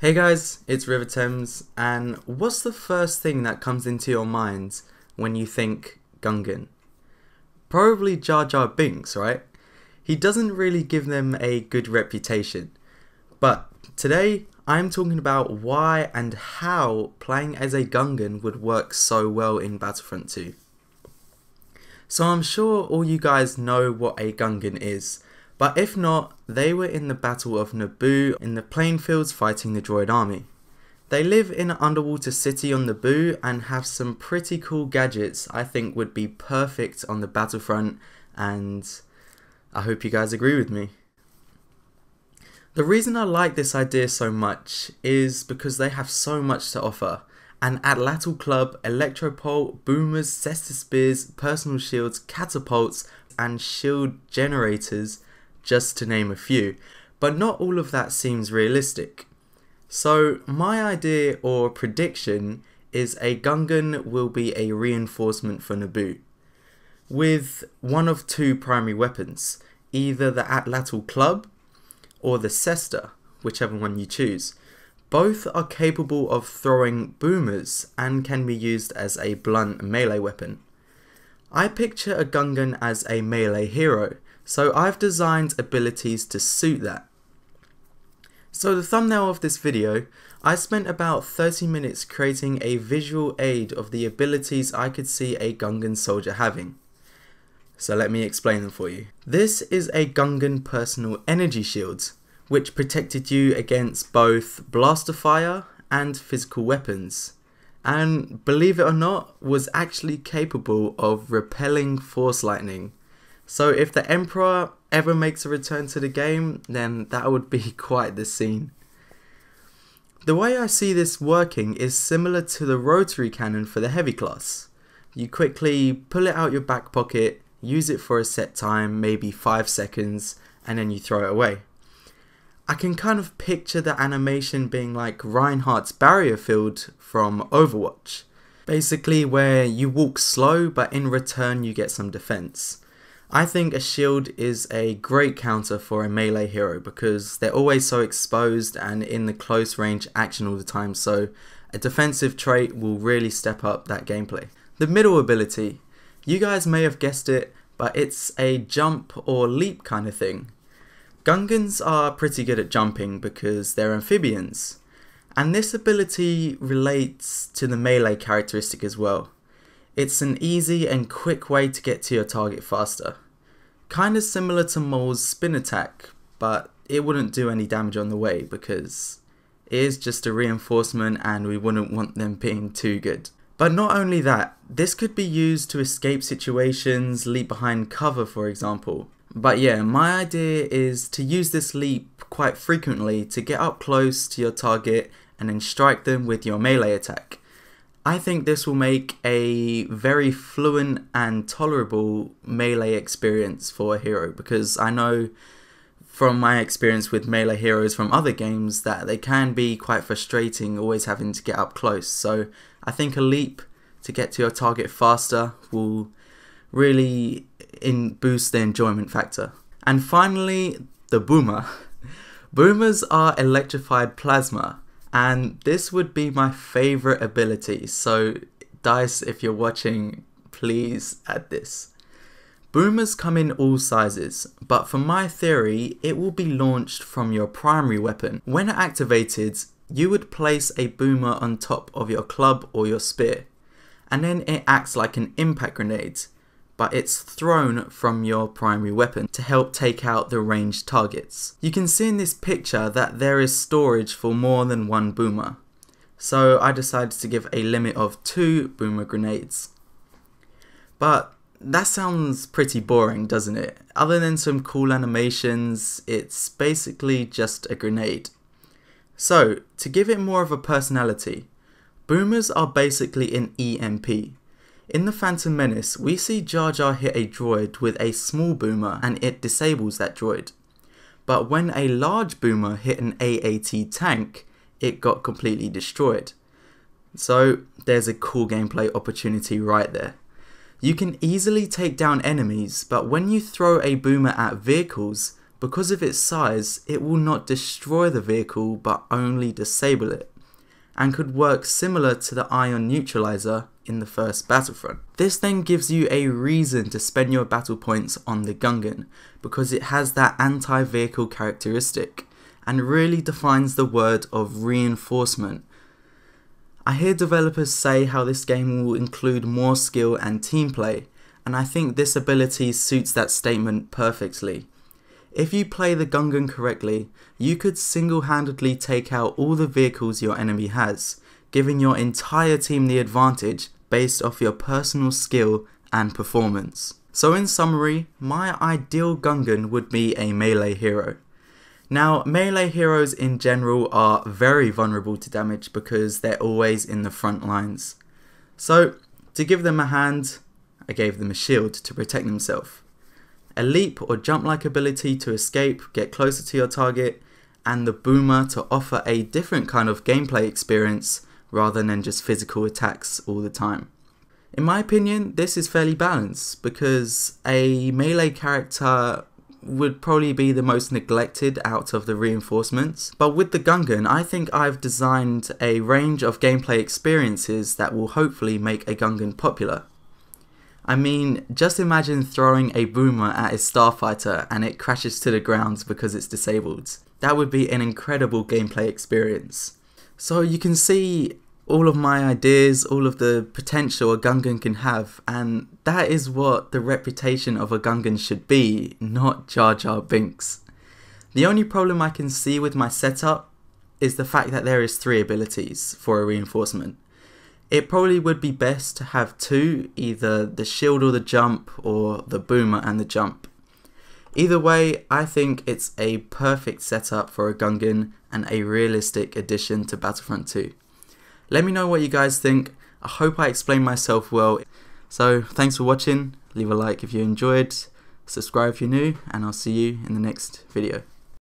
Hey guys, it's Riva, and what's the first thing that comes into your minds when you think Gungan? Probably Jar Jar Binks, right? He doesn't really give them a good reputation. But today, I'm talking about why and how playing as a Gungan would work so well in Battlefront 2. So I'm sure all you guys know what a Gungan is, but if not, they were in the Battle of Naboo in the playing fields fighting the droid army. They live in an underwater city on Naboo and have some pretty cool gadgets I think would be perfect on the Battlefront, and I hope you guys agree with me. The reason I like this idea so much is because they have so much to offer. An atlatl club, electropult, boomers, cesta spears, personal shields, catapults and shield generators, just to name a few, but not all of that seems realistic. So my idea or prediction is a Gungan will be a reinforcement for Naboo, with one of two primary weapons, either the atlatl club or the cesta, whichever one you choose. Both are capable of throwing boomers and can be used as a blunt melee weapon. I picture a Gungan as a melee hero, so I've designed abilities to suit that. So the thumbnail of this video, I spent about 30 minutes creating a visual aid of the abilities I could see a Gungan soldier having. So let me explain them for you. This is a Gungan personal energy shield, which protected you against both blaster fire and physical weapons, and believe it or not, was actually capable of repelling force lightning. So if the Emperor ever makes a return to the game, then that would be quite the scene. The way I see this working is similar to the rotary cannon for the heavy class. You quickly pull it out your back pocket, use it for a set time, maybe 5 seconds, and then you throw it away. I can kind of picture the animation being like Reinhardt's barrier field from Overwatch. Basically where you walk slow, but in return you get some defense. I think a shield is a great counter for a melee hero because they're always so exposed and in the close range action all the time, so a defensive trait will really step up that gameplay. The middle ability, you guys may have guessed it, but it's a jump or leap kind of thing. Gungans are pretty good at jumping because they're amphibians, and this ability relates to the melee characteristic as well. It's an easy and quick way to get to your target faster. Kinda similar to Maul's spin attack, but it wouldn't do any damage on the way because it is just a reinforcement and we wouldn't want them being too good. But not only that, this could be used to escape situations, leap behind cover for example. But yeah, my idea is to use this leap quite frequently to get up close to your target and then strike them with your melee attack. I think this will make a very fluent and tolerable melee experience for a hero, because I know from my experience with melee heroes from other games that they can be quite frustrating always having to get up close. So I think a leap to get to your target faster will really boost the enjoyment factor. And finally, the boomer. Boomers are electrified plasma, and this would be my favorite ability, so DICE, if you're watching, please add this. Boomers come in all sizes, but for my theory, it will be launched from your primary weapon. When activated, you would place a boomer on top of your club or your spear, and then it acts like an impact grenade, but it's thrown from your primary weapon to help take out the ranged targets. You can see in this picture that there is storage for more than one boomer, so I decided to give a limit of 2 boomer grenades. But that sounds pretty boring, doesn't it? Other than some cool animations, it's basically just a grenade. So, to give it more of a personality, boomers are basically an EMP. In The Phantom Menace, we see Jar Jar hit a droid with a small boomer and it disables that droid. But when a large boomer hit an AAT tank, it got completely destroyed. So there's a cool gameplay opportunity right there. You can easily take down enemies, but when you throw a boomer at vehicles, because of its size, it will not destroy the vehicle but only disable it, and could work similar to the ion neutralizer in the first Battlefront. This then gives you a reason to spend your battle points on the Gungan, because it has that anti-vehicle characteristic, and really defines the word of reinforcement. I hear developers say how this game will include more skill and team play, and I think this ability suits that statement perfectly. If you play the Gungan correctly, you could single-handedly take out all the vehicles your enemy has, giving your entire team the advantage based off your personal skill and performance. So in summary, my ideal Gungan would be a melee hero. Now, melee heroes in general are very vulnerable to damage because they're always in the front lines. So, to give them a hand, I gave them a shield to protect themselves, a leap or jump-like ability to escape, get closer to your target, and the boomer to offer a different kind of gameplay experience rather than just physical attacks all the time. In my opinion, this is fairly balanced because a melee character would probably be the most neglected out of the reinforcements, but with the Gungan, I think I've designed a range of gameplay experiences that will hopefully make a Gungan popular. I mean, just imagine throwing a boomer at a starfighter and it crashes to the ground because it's disabled. That would be an incredible gameplay experience. So you can see all of my ideas, all of the potential a Gungan can have, and that is what the reputation of a Gungan should be, not Jar Jar Binks. The only problem I can see with my setup is the fact that there is 3 abilities for a reinforcement. It probably would be best to have 2, either the shield or the jump, or the boomer and the jump. Either way, I think it's a perfect setup for a Gungan and a realistic addition to Battlefront 2. Let me know what you guys think. I hope I explained myself well. So thanks for watching, leave a like if you enjoyed, subscribe if you're new, and I'll see you in the next video.